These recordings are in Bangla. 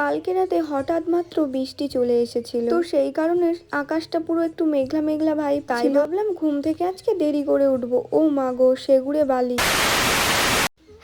কালকে রাতে হঠাৎ মাত্র বৃষ্টি চলে এসেছিল, তো সেই কারণে আকাশটা পুরো একটু মেঘলা মেঘলা ভাই, তাই ভাবলাম ঘুম থেকে আজকে দেরি করে উঠবো। ও মা গো, সেগুড়ে বালি।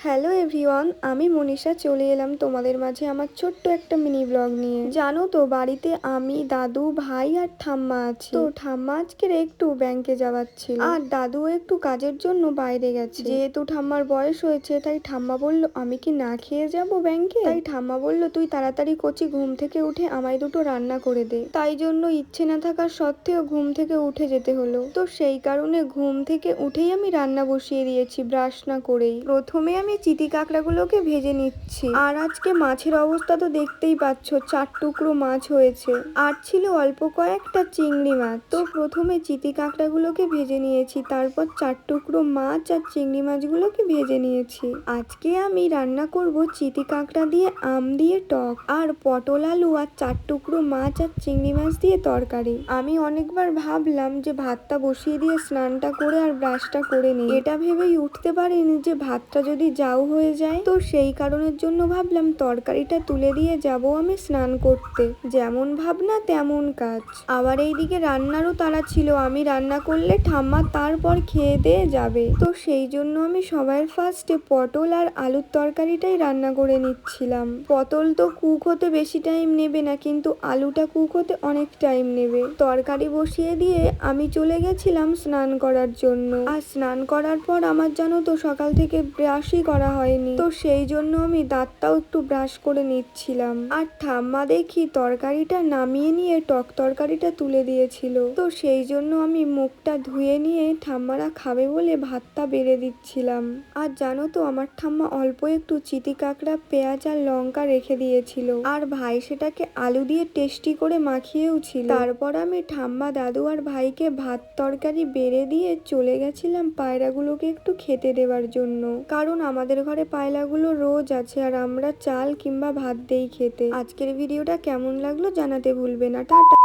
হ্যালো এভরিওয়ান, আমি মনীষা চলে এলাম তোমাদের মাঝে আমার ছোট্ট একটা মিনি ব্লগ নিয়ে। জানো তো, বাড়িতে আমি, দাদু, ভাই আর ঠাম্মা আছি। তো ঠাম্মা আজকের একটু ব্যাংকে যাওয়ার ছিল, আর দাদু একটু কাজের জন্য বাইরে গেছে। যেহেতু ঠাম্মার বয়স হয়েছে, তাই ঠাম্মা বলল আমি কি না খেয়ে যাব ব্যাংকে। তাই ঠাম্মা বলল তুই তাড়াতাড়ি কচি ঘুম থেকে উঠে আমায় দুটো রান্না করে দে। তাই জন্য ইচ্ছে না থাকার সত্ত্বেও ঘুম থেকে উঠে যেতে হলো। তো সেই কারণে ঘুম থেকে উঠেই আমি রান্না বসিয়ে দিয়েছি ব্রাশ না করেই। প্রথমে আমি চিতি কাঁকড়াগুলোকে ভেজে নিচ্ছি। আর আজকে মাছের অবস্থা তো দেখতেই পাচ্ছ, 4 টুকরো মাছ হয়েছে, আর ছিল অল্প কয়েকটা চিংড়ি মাছ। তো প্রথমে চিতি কাঁকড়াগুলোকে ভেজে নিয়েছি, তারপর 4 টুকরো মাছ আর চিংড়ি মাছগুলোকে ভেজে নিয়েছি। আজকে আমি রান্না করব চিতি কাঁকড়া দিয়ে আম দিয়ে টক, আর পটল আলু আর 4 টুকরো মাছ আর চিংড়ি মাছ দিয়ে তরকারি। আমি অনেকবার ভাবলাম যে ভাতটা বসিয়ে দিয়ে স্নানটা করে আর ব্রাশটা করে নিই, এটা ভেবেই উঠতে পারিনি যে ভাতটা যদি যাও হয়ে যায়। তো সেই কারণের জন্য ভাবলাম তরকারিটা তুলে দিয়ে যাব আমি স্নান করতে। যেমন ভাবনা তেমন কাজ। আবার এইদিকে রান্নারও তাড়া ছিল, আমি রান্না করলে ঠাম্মা তারপর খেয়ে দিয়ে যাবে। তো সেই জন্য আমি সবার ফার্স্টে পটল আর আলুর তরকারিটাই রান্না করে নিচ্ছিলাম। পটল তো কুক হতে বেশি টাইম নেবে না, কিন্তু আলুটা কুক হতে অনেক টাইম নেবে। তরকারি বসিয়ে দিয়ে আমি চলে গেছিলাম স্নান করার জন্য। আর স্নান করার পর আমার জানো তো সকাল থেকে ব্রাশই করা হয়নি, তো সেই জন্য আমি দাঁতটাও একটু ব্রাশ করে নিচ্ছিলাম। আর ঠাম্মা দেখি তরকারিটা নামিয়ে নিয়ে টক তরকারিটা তুলে দিয়েছিল, তো সেই জন্য আমি মুখটা ধুয়ে নিয়ে ঠাম্মারা খাবে বলে ভাতটা বেড়ে দিচ্ছিলাম। আর জানো তো আমার ঠাম্মা অল্প একটু চিতি কাঁকড়া, পেঁয়াজ আর লঙ্কা রেখে দিয়েছিল, আর ভাই সেটাকে আলু দিয়ে টেস্টি করে মাখিয়েও ছিল। তারপর আমি ঠাম্মা, দাদু আর ভাইকে ভাত তরকারি বেড়ে দিয়ে চলে গেছিলাম পায়রাগুলোকে একটু খেতে দেওয়ার জন্য, কারণ আমাদের ঘরে পায়রাগুলো রোজ আছে আর আমরা চাল কিংবা ভাত দেই খেতে। আজকের ভিডিওটা কেমন লাগলো জানাতে ভুলবে না। টাটা।